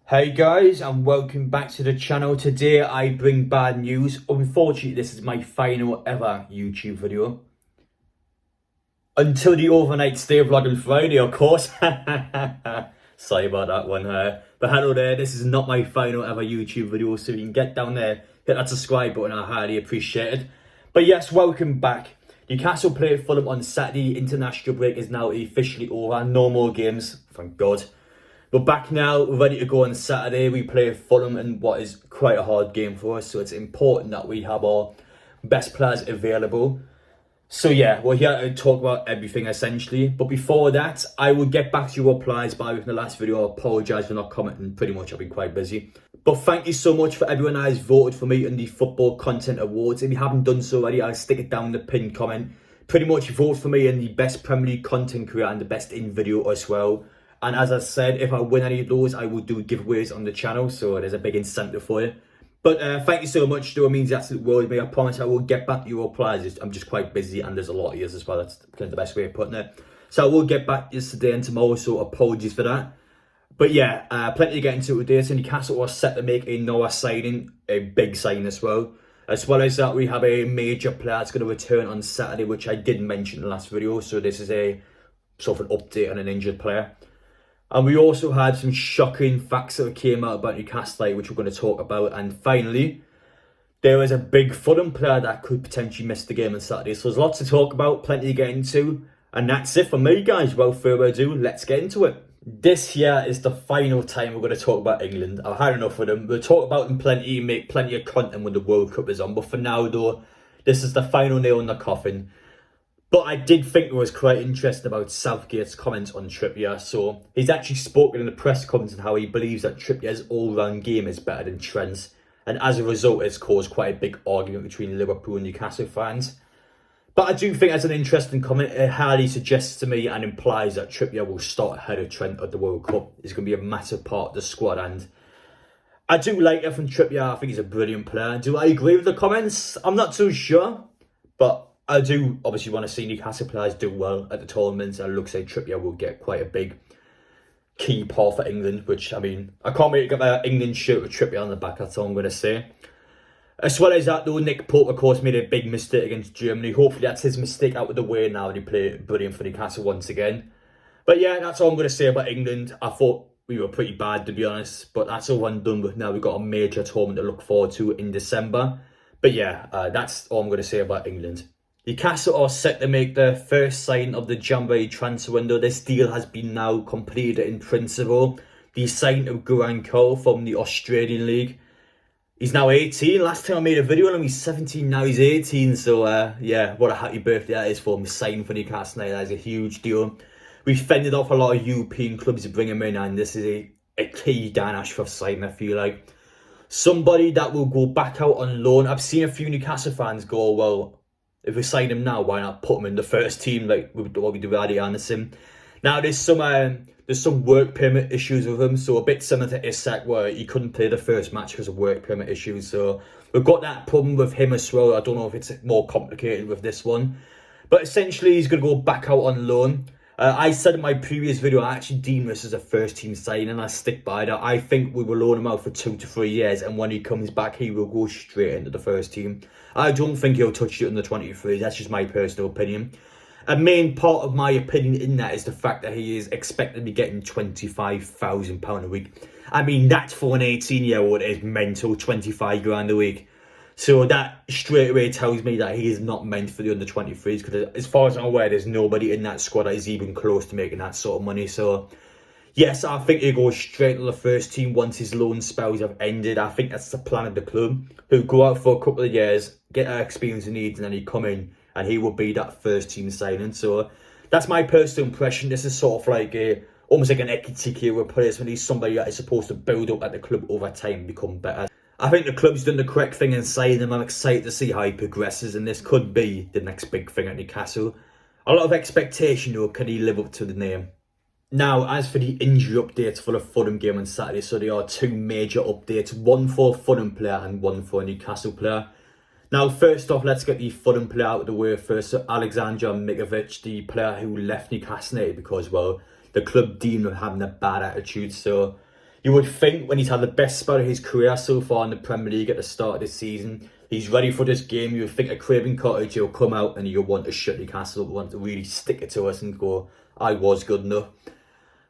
Hey guys, and welcome back to the channel. Today I bring bad news. Unfortunately, this is my final ever YouTube video. Until the overnight stay vlog on Friday, of course. Sorry about that one. But hello there, this is not my final ever YouTube video, so you can get down there, hit that subscribe button, I highly appreciate it. But yes, welcome back. Newcastle played Fulham on Saturday. International break is now officially over. No more games, thank God. We're back now, we're ready to go on Saturday. We play Fulham in what is quite a hard game for us, so it's important that we have our best players available. So yeah, we're here to talk about everything essentially. But before that, I will get back to your replies. By the last video, I apologise for not commenting. Pretty much I've been quite busy. But thank you so much for everyone that has voted for me in the Football Content Awards. If you haven't done so already, I'll stick it down in the pinned comment. Pretty much vote for me in the best Premier League content creator and the best in video as well. And as I said, if I win any of those, I will do giveaways on the channel. So there's a big incentive for you. But thank you so much, though. It means the absolute world to me. I promise I will get back to your replies. I'm just quite busy and there's a lot of yours as well. That's kind of the best way of putting it. So I will get back to you today and tomorrow, so apologies for that. But yeah, plenty to get into today. So Newcastle are set to make a Noah signing, a big signing as well. As well as that, we have a major player that's going to return on Saturday, which I did mention in the last video. So this is a sort of an update on an injured player. And we also had some shocking facts that came out about Newcastle, which we're going to talk about. And finally, there is a big Fulham player that could potentially miss the game on Saturday. So there's lots to talk about, plenty to get into. And that's it for me, guys. Without further ado, let's get into it. This year is the final time we're going to talk about England. I've had enough of them. We'll talk about them plenty, make plenty of content when the World Cup is on. But for now, though, this is the final nail in the coffin. But I did think it was quite interesting about Southgate's comments on Trippier. So he's actually spoken in the press conference on how he believes that Trippier's all-round game is better than Trent's. And as a result, it's caused quite a big argument between Liverpool and Newcastle fans. But I do think that's an interesting comment. It highly suggests to me and implies that Trippier will start ahead of Trent at the World Cup. He's going to be a massive part of the squad. And I do like it from Trippier. I think he's a brilliant player. Do I agree with the comments? I'm not too sure. But I do obviously want to see Newcastle players do well at the tournament. And it looks like Trippier will get quite a big key part for England, which, I mean, I can't wait to get an England shirt with Trippier on the back. That's all I'm going to say. As well as that, though, Nick Pope, of course, made a big mistake against Germany. Hopefully that's his mistake out of the way now. They play brilliant for Newcastle once again. But yeah, that's all I'm going to say about England. I thought we were pretty bad, to be honest. But that's all I'm done with now. We've got a major tournament to look forward to in December. But yeah, that's all I'm going to say about England. Newcastle are set to make their first sign of the January transfer window. This deal has been now completed in principle. The signing of Garang Kuol from the Australian League. He's now 18. Last time I made a video on him, he's 17. Now he's 18. So yeah, what a happy birthday that is for him. Signing for Newcastle United. That is a huge deal. We've fended off a lot of European clubs to bring him in, and this is a key Danash for signing, I feel like. Somebody that will go back out on loan. I've seen a few Newcastle fans go, well, if we sign him now, why not put him in the first team like what we do with Adi Anderson? Now there's some work permit issues with him, so a bit similar to Isak where he couldn't play the first match because of work permit issues. So we've got that problem with him as well. I don't know if it's more complicated with this one, but essentially he's going to go back out on loan. I said in my previous video, I actually deem this as a first team signing, and I stick by that. I think we will loan him out for 2 to 3 years, and when he comes back, he will go straight into the first team. I don't think he'll touch it in the 23. That's just my personal opinion. A main part of my opinion in that is the fact that he is expected to be getting £25,000 a week. I mean, that for an 18-year-old is mental, 25 grand a week. So that straight away tells me that he is not meant for the under-23s, because as far as I'm aware, there's nobody in that squad that is even close to making that sort of money. So yes, I think he'll go straight to the first team once his loan spells have ended. I think that's the plan of the club. He'll go out for a couple of years, get our experience he needs, and then he'll come in and he will be that first team signing. So that's my personal impression. This is sort of like almost like an Ekitike replacement. He's somebody that is supposed to build up at the club over time and become better. I think the club's done the correct thing in signing him. I'm excited to see how he progresses, and this could be the next big thing at Newcastle. A lot of expectation, though. Can he live up to the name? Now, as for the injury updates for the Fulham game on Saturday, so there are 2 major updates. One for a Fulham player and one for a Newcastle player. Now, first off, let's get the Fulham player out of the way first. So Alexander Mitrovic, the player who left Newcastle United because, well, the club deemed him having a bad attitude. So You would think when he's had the best spell of his career so far in the Premier League at the start of this season, he's ready for this game. You would think a Craven Cottage, he'll come out and he'll want to shut Newcastle, want to really stick it to us and go, I was good enough.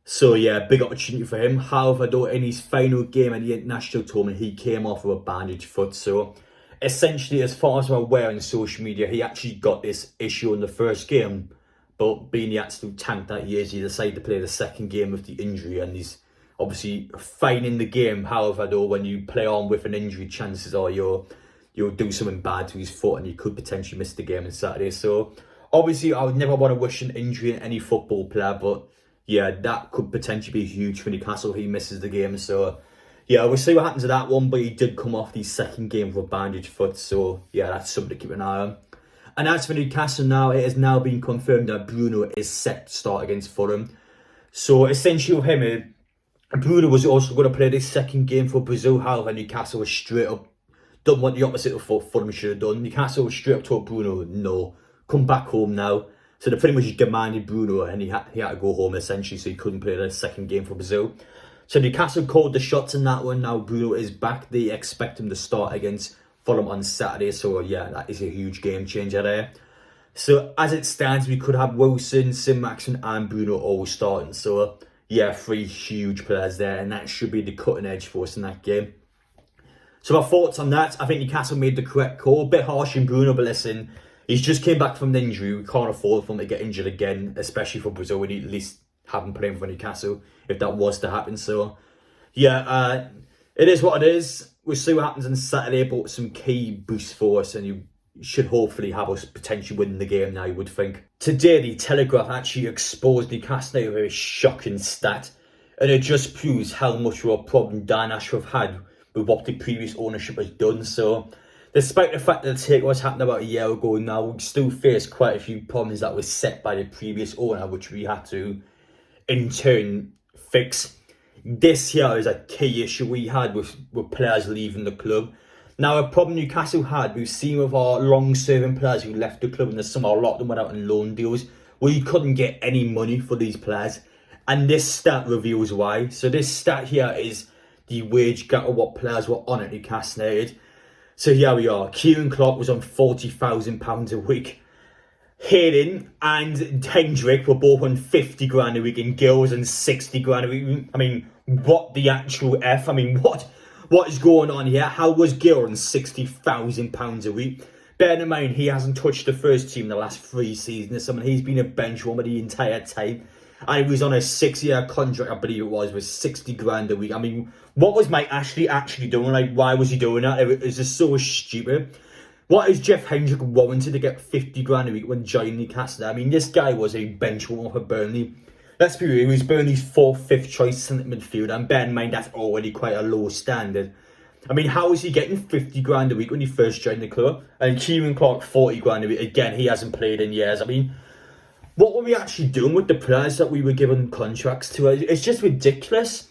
So yeah, big opportunity for him. However, though, in his final game in the international tournament, he came off with a bandaged foot. So essentially, as far as I'm aware on social media, he actually got this issue in the first game. But being the absolute tank that he is, he decided to play the second game with the injury, and he's obviously fine in the game. However, though, when you play on with an injury, chances are you'll do something bad to his foot and you could potentially miss the game on Saturday. So obviously, I would never want to wish an injury on any football player, but yeah, that could potentially be huge for Newcastle if he misses the game. So yeah, we'll see what happens to that one, but he did come off the second game with a bandaged foot. So yeah, that's something to keep an eye on. And as for Newcastle now, it has now been confirmed that Bruno is set to start against Fulham. So essentially with him, Bruno was also going to play this second game for Brazil. However, Newcastle was straight up done what the opposite of what Fulham should have done. Newcastle was straight up told Bruno, no, come back home now. So they pretty much demanded Bruno, and he had to go home essentially, so he couldn't play the second game for Brazil. So Newcastle called the shots in that one. Now Bruno is back. They expect him to start against Fulham on Saturday. So yeah, that is a huge game changer there. So as it stands, we could have Wilson, Sim-Maxson and Bruno all starting. So yeah, 3 huge players there, and that should be the cutting edge for us in that game. So my thoughts on that, I think Newcastle made the correct call. A bit harsh in Bruno, but listen, he's just came back from an injury. We can't afford for him to get injured again, especially for Brazil. We need at least have him playing for Newcastle if that was to happen. So yeah, it is what it is. We'll see what happens on Saturday, but some key boosts for us, and you should hopefully have us potentially winning the game now, you would think. Today, the Telegraph actually exposed Newcastle United with a shocking stat, and it just proves how much of a problem Dan Ashworth had with what the previous ownership has done. So despite the fact that the takeover happened about a year ago now, we still face quite a few problems that were set by the previous owner, which we had to in turn fix. This here is a key issue we had with players leaving the club. Now, a problem Newcastle had, we've seen with our long-serving players who left the club in the summer, a lot of them went out on loan deals. We couldn't get any money for these players, and this stat reveals why. So this stat here is the wage gap of what players were on at Newcastle United. So here we are. Kieran Clark was on £40,000 a week. Hayden and Hendrick were both on 50 grand a week, and Gill was on 60 grand a week. I mean, what the actual F? I mean, what is going on here? How was Gill on £60,000 a week? Bear in mind, he hasn't touched the first team in the last 3 seasons. I mean, he's been a bench warmer the entire time. And he was on a 6-year contract, I believe it was, with 60 grand a week. I mean, what was Mike Ashley actually doing? Like, why was he doing that? It was just so stupid. What is Jeff Hendrick warranted to get 50 grand a week when joining Newcastle? I mean, this guy was a bench warmer for Burnley. Let's be real, he was Burnley's 4th, 5th choice centre midfielder, and bear in mind that's already quite a low standard. I mean, how is he getting 50 grand a week when he first joined the club? And Kieran Clark, 40 grand a week. Again, he hasn't played in years. I mean, what were we actually doing with the players that we were given contracts to? It's just ridiculous.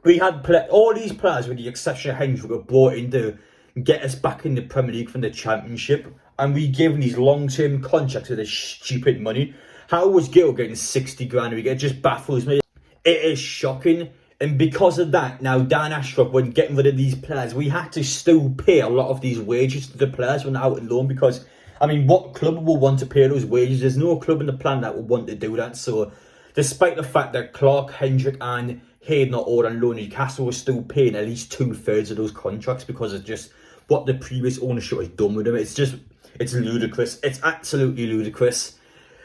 We had all these players, with the exception of Hendrick, were brought in to get us back in the Premier League from the Championship, and we gave them these long-term contracts with this stupid money. How was Gill getting 60 grand a week? It just baffles me. It is shocking. And because of that, now Dan Ashworth, when getting rid of these players, we had to still pay a lot of these wages to the players when they're out on loan, because, I mean, what club will want to pay those wages? There's no club in the planet that would want to do that. So despite the fact that Clark, Hendrick and Hayden are all on loan, Newcastle was still paying at least 2/3 of those contracts because of just what the previous ownership has done with them. It's ludicrous. It's absolutely ludicrous.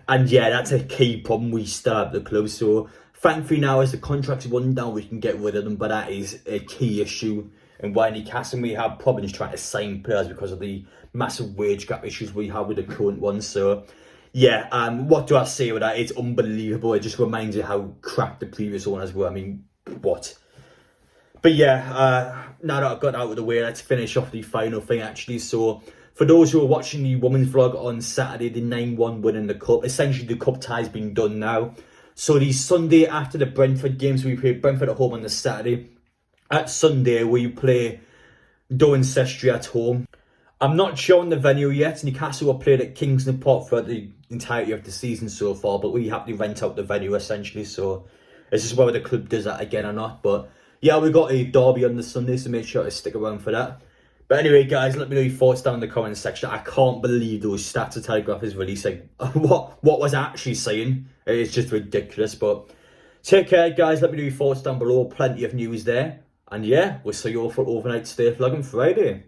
And yeah, that's a key problem we still have at the club. So thankfully now, as the contracts run down, we can get rid of them. But that is a key issue, and why Newcastle may have problems trying to sign players because of the massive wage gap issues we have with the current ones. So yeah, what do I say with that? It's unbelievable. It just reminds you how crap the previous owners were. I mean, what? But yeah, now that I've got out of the way, let's finish off the final thing actually. So for those who are watching the women's vlog on Saturday, the 9-1 win in the cup, essentially the cup tie's been done now. So the Sunday after the Brentford games, we play Brentford at home on the Saturday. At Sunday, we play Doancestry at home. I'm not showing the venue yet. Newcastle have played at Kingston Park for the entirety of the season so far, but we have to rent out the venue essentially. So this is whether the club does that again or not. But yeah, we got a derby on the Sunday, so make sure to stick around for that. But anyway, guys, let me know your thoughts down in the comment section. I can't believe those stats the Telegraph is releasing. What was I actually saying? It's just ridiculous. But take care, guys. Let me know your thoughts down below. Plenty of news there. And yeah, we'll see you all for overnight stay vlog on Friday.